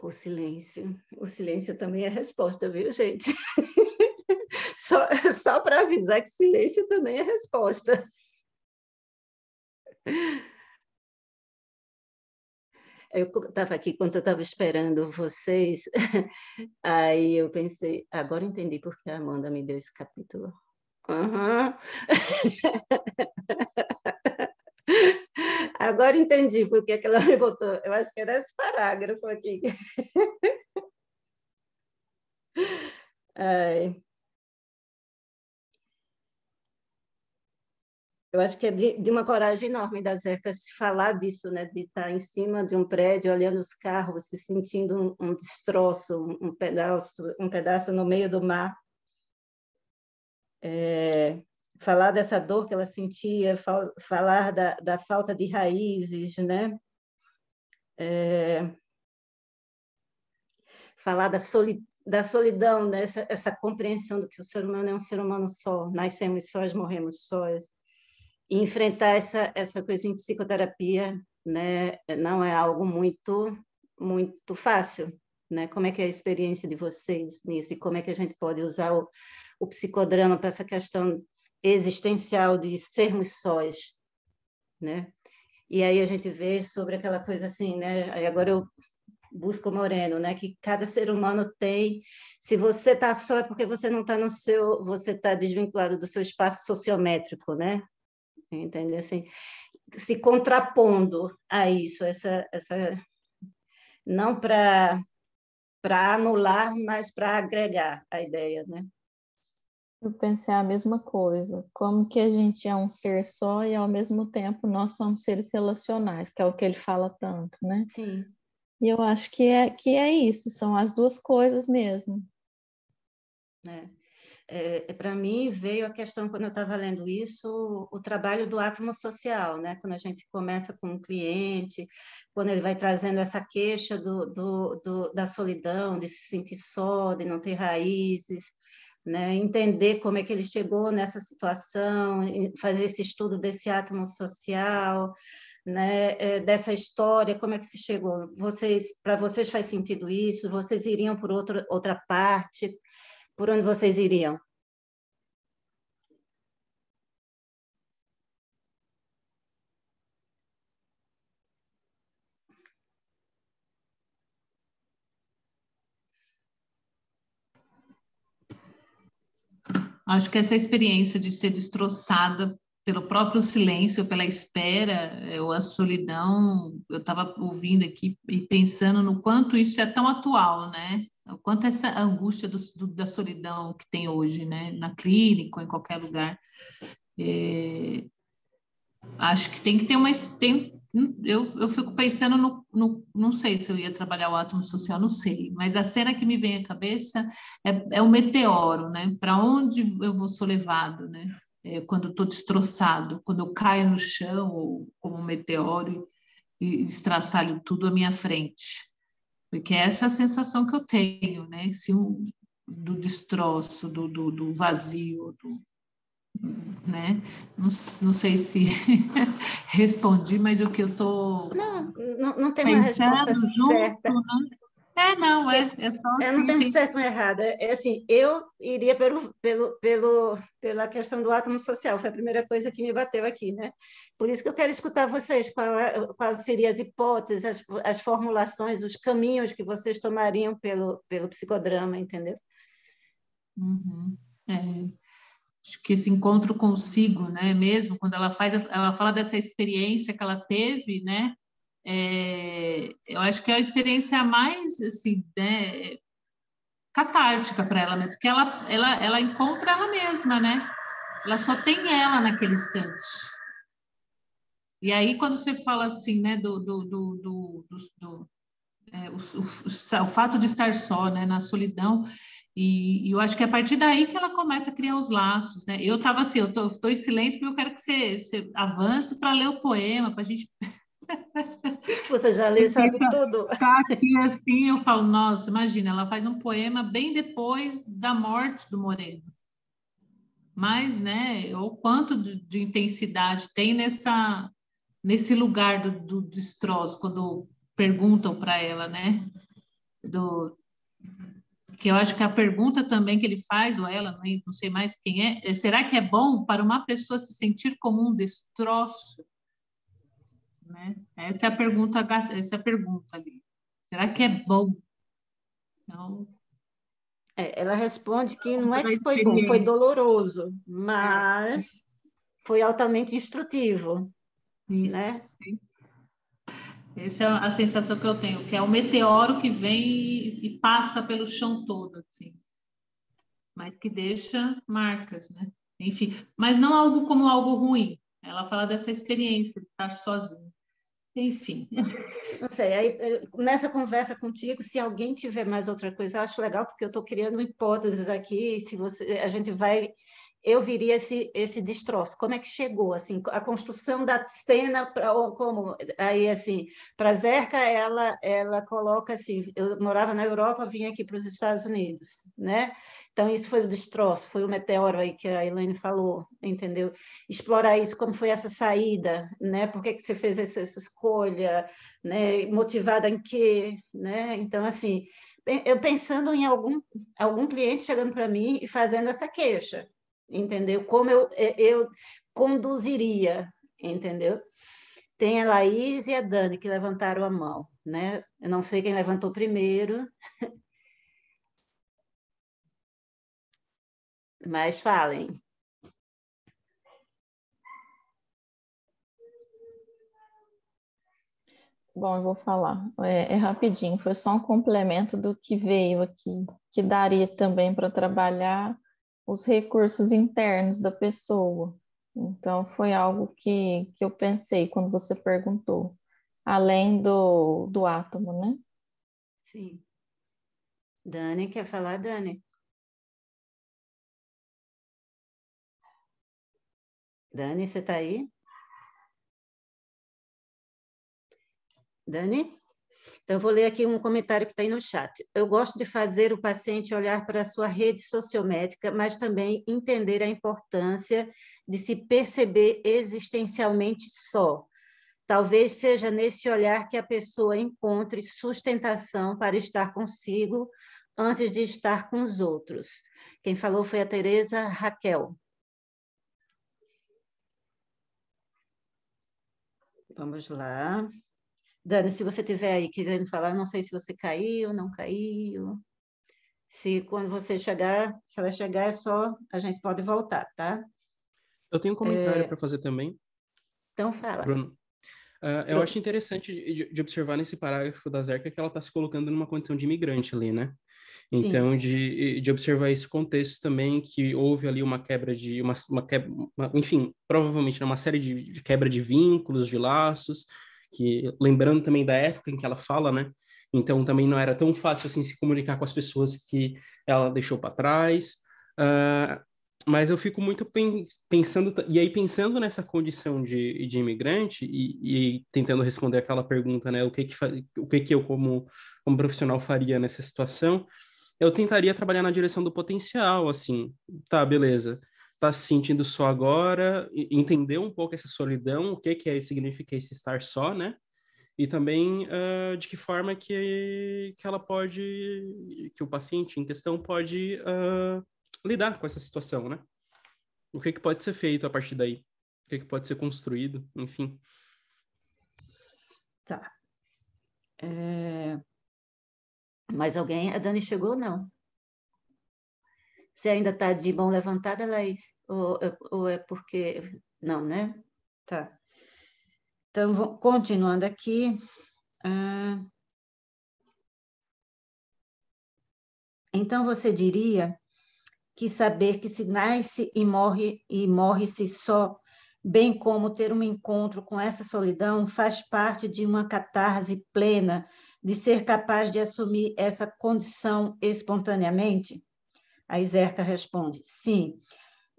O silêncio também é resposta, viu, gente? Só para avisar que silêncio também é resposta. Eu estava aqui, quando eu estava esperando vocês, aí eu pensei, agora entendi por que a Amanda me deu esse capítulo. Uhum. Agora entendi por que ela me botou. Eu acho que era esse parágrafo aqui. Ai. Eu acho que é de uma coragem enorme da Zeca se falar disso, né? De estar em cima de um prédio, olhando os carros, se sentindo um destroço, um pedaço no meio do mar. Falar dessa dor que ela sentia, falar da falta de raízes, né? Falar da solidão, né? Essa compreensão do que o ser humano é um ser humano só, nascemos sós, morremos sós. E enfrentar essa coisa em psicoterapia, né, não é algo muito fácil, né? Como é que é a experiência de vocês nisso e como é que a gente pode usar o psicodrama para essa questão existencial de sermos sós, né? E aí a gente vê sobre aquela coisa assim, né? Aí agora eu busco o Moreno, né? Que cada ser humano tem. Se você está só é porque você não está você está desvinculado do seu espaço sociométrico, né? Entende? Assim, se contrapondo a isso, não para anular, mas para agregar a ideia, né? Eu pensei a mesma coisa, como que a gente é um ser só e ao mesmo tempo nós somos seres relacionais, que é o que ele fala tanto, né? Sim. E eu acho que é isso, são as duas coisas mesmo. Para mim veio a questão, quando eu estava lendo isso, o trabalho do átomo social, né? Quando a gente começa com um cliente, quando ele vai trazendo essa queixa da solidão, de se sentir só, de não ter raízes, né? Entender como é que ele chegou nessa situação, fazer esse estudo desse átomo social, né? Dessa história, como é que se chegou? Para vocês faz sentido isso? Vocês iriam por outra parte? Por onde vocês iriam? Acho que essa experiência de ser destroçada pelo próprio silêncio, pela espera, a solidão, eu estava ouvindo aqui e pensando no quanto isso é tão atual, né? O quanto essa angústia da solidão que tem hoje, né? Na clínica ou em qualquer lugar. Acho que tem que ter eu fico pensando não sei se eu ia trabalhar o átomo social, não sei, mas a cena que me vem à cabeça é o meteoro, né? Para onde eu sou levado, né? Quando estou destroçado, quando eu caio no chão, ou como um meteoro e estraçalho tudo à minha frente. Porque essa é a sensação que eu tenho, né? Do destroço, do vazio, né? Não sei se respondi, mas o que eu estou não tem uma resposta certa. Né? Não, é só não tem certo ou errado. É assim, eu iria pela questão do átomo social, foi a primeira coisa que me bateu aqui, né? Por isso que eu quero escutar vocês, quais seriam as hipóteses, as formulações, os caminhos que vocês tomariam pelo psicodrama, entendeu? Uhum. Acho que esse encontro consigo, né? Mesmo quando ela fala dessa experiência que ela teve, né? Eu acho que é a experiência mais, assim, né, catártica para ela, né? Porque ela encontra ela mesma, né? Ela só tem ela naquele instante. E aí, quando você fala assim, né, o fato de estar só, né, na solidão, e eu acho que é a partir daí que ela começa a criar os laços, né? Eu estava assim, eu estou em silêncio porque eu quero que você avance para ler o poema, para a gente... Você já lê, sabe tudo. Tá aqui assim, eu falo, nossa, imagina, ela faz um poema bem depois da morte do Moreno. Mas, né, o quanto de intensidade tem nesse lugar do destroço, quando perguntam para ela, né? Que eu acho que a pergunta também que ele faz, ou ela, não sei mais quem será que é bom para uma pessoa se sentir como um destroço? Né? Essa é a pergunta ali. Será que é bom? Então, ela responde que não é que foi bom, foi doloroso, mas foi altamente instrutivo, né? Essa é a sensação que eu tenho, que é o meteoro que vem e passa pelo chão todo, assim, mas que deixa marcas, né? Enfim, mas não algo como algo ruim. Ela fala dessa experiência de estar sozinha. Enfim. Não sei, aí, nessa conversa contigo, se alguém tiver mais outra coisa, eu acho legal, porque eu estou criando hipóteses aqui, a gente vai... Eu viria esse destroço. Como é que chegou, assim, a construção da cena, como aí, assim, para Zerka, ela coloca assim, eu morava na Europa, vim aqui para os Estados Unidos, né? Então, isso foi o destroço, foi o meteoro aí que a Elaine falou, entendeu? Explorar isso, como foi essa saída, né? Por que você fez essa escolha, né? Motivada em quê, né? Então, assim, eu pensando em algum cliente chegando para mim e fazendo essa queixa, entendeu? Como eu conduziria, entendeu? Tem a Laís e a Dani que levantaram a mão, né? Eu não sei quem levantou primeiro, mas falem. Bom, eu vou falar. É rapidinho, foi só um complemento do que veio aqui, que daria também para trabalhar os recursos internos da pessoa. Então, foi algo que eu pensei quando você perguntou, além do átomo, né? Sim. Dani, quer falar, Dani? Dani, você está aí? Dani? Então, eu vou ler aqui um comentário que está aí no chat. Eu gosto de fazer o paciente olhar para a sua rede sociométrica, mas também entender a importância de se perceber existencialmente só. Talvez seja nesse olhar que a pessoa encontre sustentação para estar consigo antes de estar com os outros. Quem falou foi a Teresa Raquel. Vamos lá. Dani, se você estiver aí querendo falar, não sei se você caiu, não caiu. Se quando você chegar, se ela chegar, a gente pode voltar, tá? Eu tenho um comentário para fazer também. Então, fala. Bruno. Eu acho interessante de observar nesse parágrafo da Zerka que ela está se colocando numa condição de imigrante ali, né? Então, de observar esse contexto também, que houve ali uma quebra de... enfim, provavelmente uma série de quebra de vínculos, de laços, que lembrando também da época em que ela fala, né? Então, também não era tão fácil assim se comunicar com as pessoas que ela deixou para trás. Mas eu fico muito pensando, e aí pensando nessa condição de imigrante e tentando responder aquela pergunta, né, o que eu como profissional faria nessa situação, eu tentaria trabalhar na direção do potencial, assim, tá, beleza, tá se sentindo só agora, entender um pouco essa solidão, o que significa esse estar só, né, e também de que forma que ela pode, que o paciente em questão pode lidar com essa situação, né? O que pode ser feito a partir daí? O que pode ser construído? Enfim. Tá. Mais alguém? A Dani chegou ou não? Você ainda está de mão levantada, Laís? Ou é porque... Não, né? Tá. Então, continuando aqui. Então, você diria que saber que se nasce e morre-se só, bem como ter um encontro com essa solidão, faz parte de uma catarse plena de ser capaz de assumir essa condição espontaneamente? A Zerka responde, sim.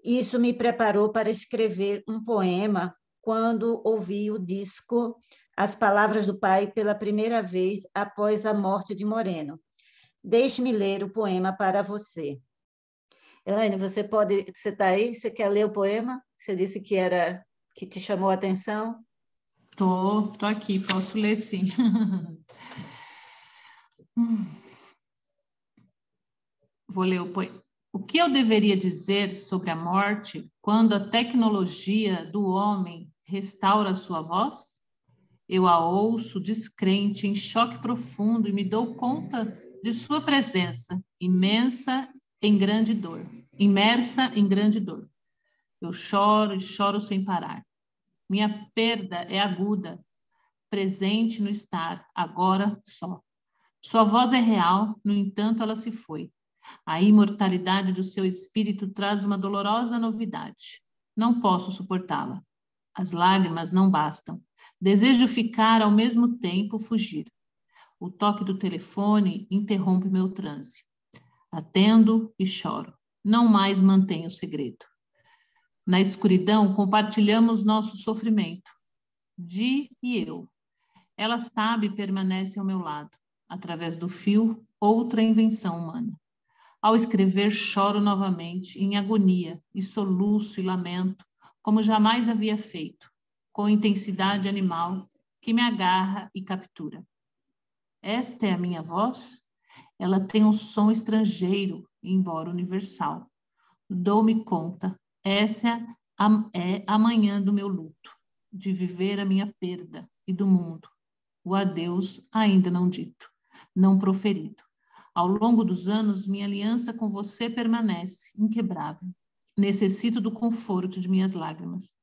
Isso me preparou para escrever um poema quando ouvi o disco As Palavras do Pai pela primeira vez após a morte de Moreno. Deixe-me ler o poema para você. Elaine, você está aí? Você quer ler o poema? Você disse que te chamou a atenção? Tô aqui, posso ler sim. Vou ler o poema. O que eu deveria dizer sobre a morte quando a tecnologia do homem restaura sua voz? Eu a ouço descrente, em choque profundo, e me dou conta de sua presença, imersa em grande dor. Eu choro e choro sem parar. Minha perda é aguda, presente no estar, agora só. Sua voz é real, no entanto, ela se foi. A imortalidade do seu espírito traz uma dolorosa novidade. Não posso suportá-la. As lágrimas não bastam. Desejo ficar, ao mesmo tempo, fugir. O toque do telefone interrompe meu transe. Atendo e choro. Não mais mantenho o segredo. Na escuridão, compartilhamos nosso sofrimento. Di e eu. Ela sabe e permanece ao meu lado. Através do fio, outra invenção humana. Ao escrever, choro novamente, em agonia, e soluço e lamento, como jamais havia feito, com intensidade animal que me agarra e captura. Esta é a minha voz? Ela tem um som estrangeiro, embora universal. Dou-me conta, essa é a manhã do meu luto, de viver a minha perda e do mundo, o adeus ainda não dito, não proferido. Ao longo dos anos, minha aliança com você permanece inquebrável. Necessito do conforto de minhas lágrimas.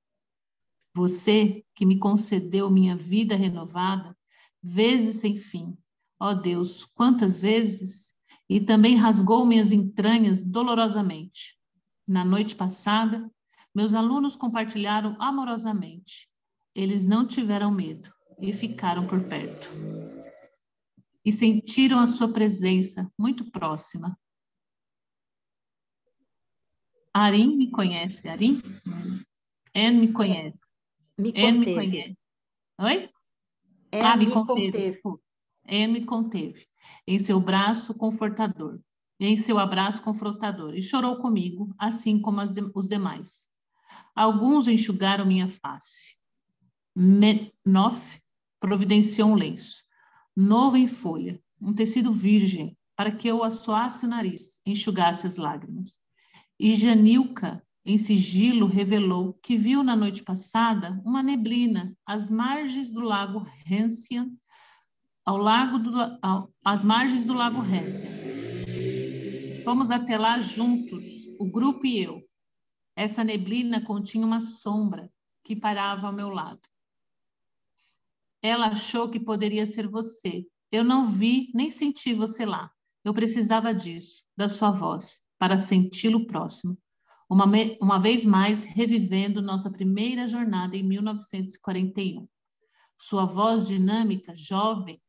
Você, que me concedeu minha vida renovada, vezes sem fim. Ó Deus, quantas vezes! E também rasgou minhas entranhas dolorosamente. Na noite passada, meus alunos compartilharam amorosamente. Eles não tiveram medo e ficaram por perto. E sentiram a sua presença muito próxima. Arim me conhece, Arim? Anne me conhece. Me Anne me conteve. conhece. Oi? Me conteve. Anne me conteve. Em seu braço confortador. Em seu abraço confrontador. E chorou comigo, assim como os demais. Alguns enxugaram minha face. Nof providenciou um lenço. Novo em folha, um tecido virgem, para que eu assoasse o nariz, enxugasse as lágrimas. E Janilka, em sigilo, revelou que viu na noite passada uma neblina às margens do lago Hessian, às margens do lago Hessian. Fomos até lá juntos, o grupo e eu. Essa neblina continha uma sombra que parava ao meu lado. Ela achou que poderia ser você. Eu não vi nem senti você lá. Eu precisava disso, da sua voz, para senti-lo próximo. Uma vez mais, revivendo nossa primeira jornada em 1941. Sua voz dinâmica, jovem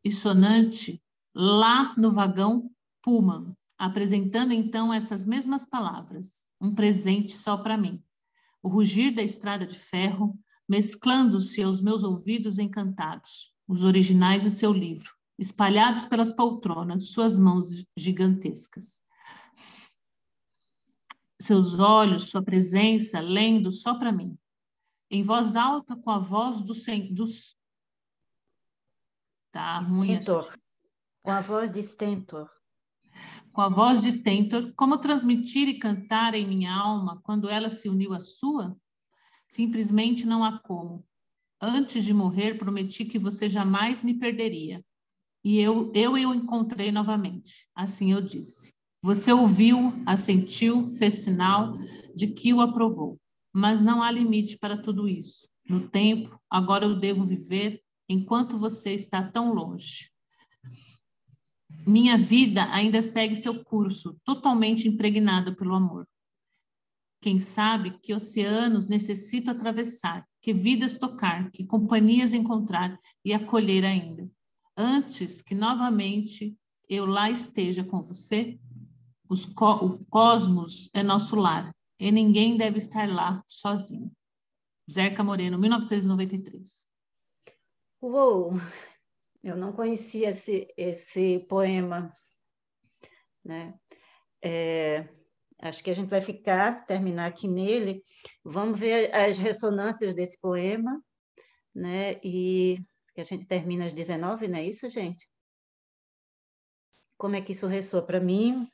e sonante, lá no vagão Pullman, apresentando então essas mesmas palavras, um presente só para mim. O rugir da estrada de ferro, mesclando-se aos meus ouvidos encantados, os originais do seu livro, espalhados pelas poltronas, suas mãos gigantescas. Seus olhos, sua presença, lendo só para mim. Em voz alta, com a voz dos... Tá ruim. Stentor. Com a voz de Stentor. Com a voz de Stentor, como transmitir e cantar em minha alma quando ela se uniu à sua? Simplesmente não há como. Antes de morrer, prometi que você jamais me perderia. E eu o encontrei novamente. Assim eu disse. Você ouviu, assentiu, fez sinal de que o aprovou. Mas não há limite para tudo isso. No tempo, agora eu devo viver enquanto você está tão longe. Minha vida ainda segue seu curso, totalmente impregnada pelo amor. Quem sabe que oceanos necessito atravessar, que vidas tocar, que companhias encontrar e acolher ainda. Antes que novamente eu lá esteja com você, o cosmos é nosso lar e ninguém deve estar lá sozinho. Zerca Moreno, 1993. Uou! Eu não conhecia esse poema, né? Acho que a gente vai terminar aqui nele. Vamos ver as ressonâncias desse poema, né? E a gente termina às 19, não é isso, gente? Como é que isso ressoa para mim?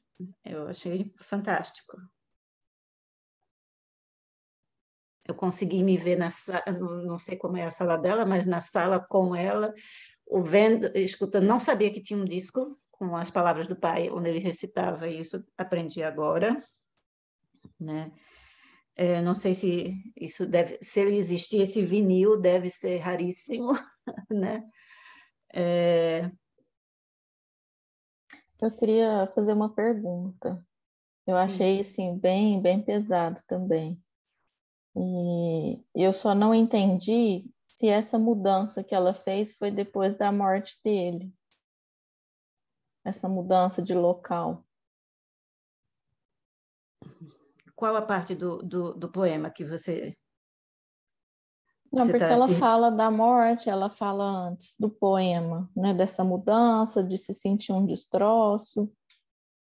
Eu achei fantástico. Eu consegui me ver não sei como é a sala dela, mas na sala com ela, escutando, não sabia que tinha um disco com as palavras do pai, onde ele recitava isso, aprendi agora, né? Não sei se ele existir, esse vinil deve ser raríssimo, né? Eu queria fazer uma pergunta. Eu Sim. achei, assim, bem, bem pesado também. E eu só não entendi se essa mudança que ela fez foi depois da morte dele. Essa mudança de local. Qual a parte do poema que você... Não, porque ela fala da morte, ela fala antes do poema, né? Dessa mudança, de se sentir um destroço.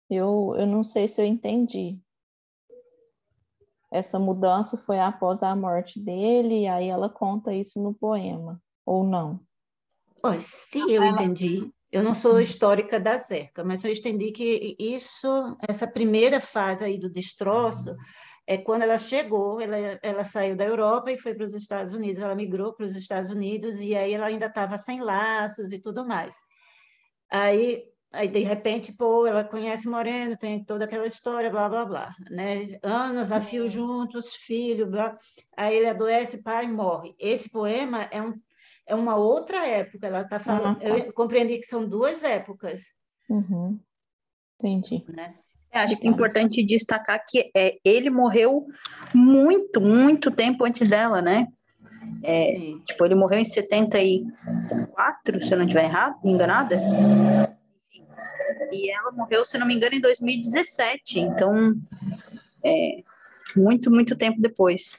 Eu não sei se eu entendi. Essa mudança foi após a morte dele, e aí ela conta isso no poema, ou não? Olha, se eu entendi, eu não sou histórica da Zerca, mas eu entendi que essa primeira fase aí do destroço é quando ela chegou, ela saiu da Europa e foi para os Estados Unidos, ela migrou para os Estados Unidos e aí ela ainda estava sem laços e tudo mais. Aí de repente, pô, ela conhece Moreno, tem toda aquela história, blá, blá, blá, né? Anos a fio juntos, filho, blá. Aí ele adoece, pai, morre. Esse poema é uma outra época, ela está falando, eu compreendi que são duas épocas. Uhum. Entendi. Né? Acho que é importante destacar que ele morreu muito, muito tempo antes dela, né? Tipo, ele morreu em 74, se eu não estiver enganada. E ela morreu, se não me engano, em 2017. Então, muito, muito tempo depois.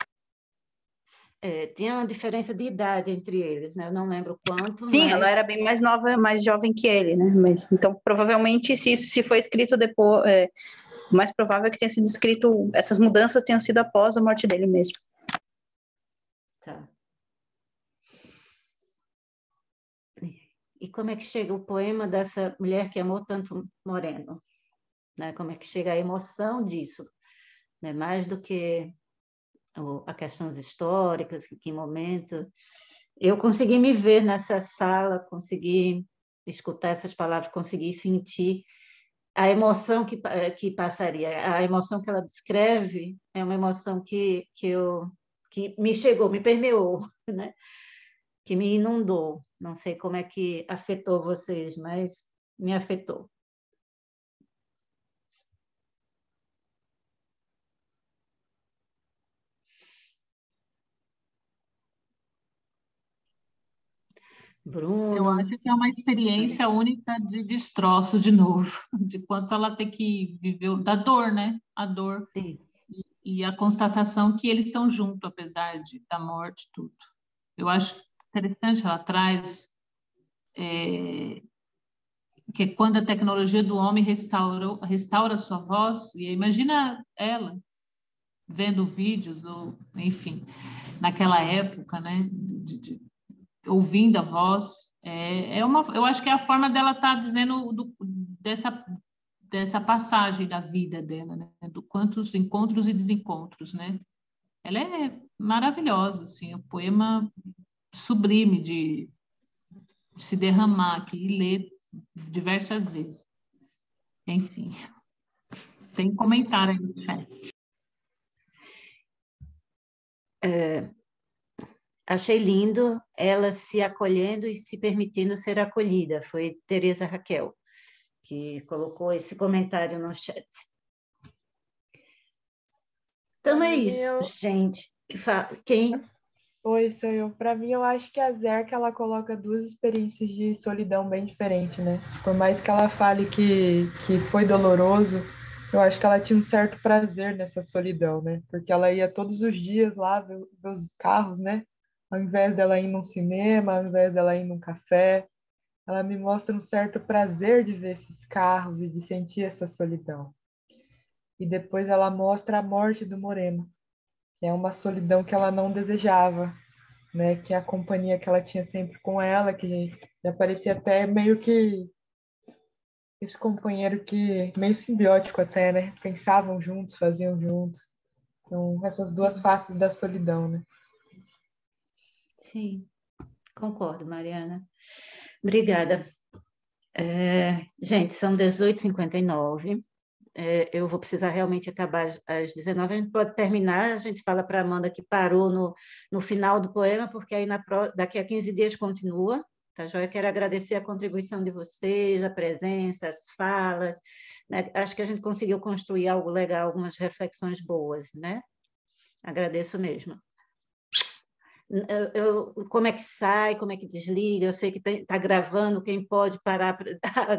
Tinha uma diferença de idade entre eles, né? Eu não lembro quanto. Sim, ela era bem mais nova, mais jovem que ele, né? Mas, então, provavelmente, se foi escrito depois, o mais provável é que tenha sido escrito, essas mudanças tenham sido após a morte dele mesmo. Tá. E como é que chega o poema dessa mulher que amou tanto Moreno? Né? Como é que chega a emoção disso? Né? Mais do que a questões históricas, que momento. Eu consegui me ver nessa sala, consegui escutar essas palavras, consegui sentir a emoção que passaria, a emoção que ela descreve é uma emoção que me chegou, me permeou, né? Que me inundou. Não sei como é que afetou vocês, mas me afetou. Bruno. Eu acho que é uma experiência única de destroço de novo, de quanto ela tem que viver da dor, né? A dor. Sim. E a constatação que eles estão juntos, apesar da morte, tudo. Eu acho interessante, ela traz que quando a tecnologia do homem restaura sua voz, e imagina ela vendo vídeos, ou, enfim, naquela época, né? Ouvindo a voz, eu acho que é a forma dela estar dizendo dessa passagem da vida dela, né? Do quantos encontros e desencontros, né? Ela é maravilhosa, assim, é um poema sublime de se derramar aqui e ler diversas vezes. Enfim, tem comentário aí no chat. Achei lindo ela se acolhendo e se permitindo ser acolhida. Foi Tereza Raquel que colocou esse comentário no chat. Então é isso, gente. Quem? Oi, sou eu. Para mim, eu acho que a Zerka, ela coloca duas experiências de solidão bem diferentes, né? Por mais que ela fale que foi doloroso, eu acho que ela tinha um certo prazer nessa solidão, né? Porque ela ia todos os dias lá ver os carros, né? Ao invés dela ir num cinema, ao invés dela ir num café, ela me mostra um certo prazer de ver esses carros e de sentir essa solidão. E depois ela mostra a morte do Moreno, que é uma solidão que ela não desejava, né? Que é a companhia que ela tinha sempre com ela, que já parecia até meio que esse companheiro que meio simbiótico até, né? Pensavam juntos, faziam juntos. Então, essas duas faces da solidão, né? Sim, concordo, Mariana. Obrigada. Gente, são 18h59. Eu vou precisar realmente acabar às 19h. A gente pode terminar, a gente fala para a Amanda que parou no final do poema, porque aí daqui a 15 dias continua. Tá, joia? Quero agradecer a contribuição de vocês, a presença, as falas. Né? Acho que a gente conseguiu construir algo legal, algumas reflexões boas, né? Agradeço mesmo. Como é que sai, como é que desliga? Eu sei que está gravando, quem pode parar para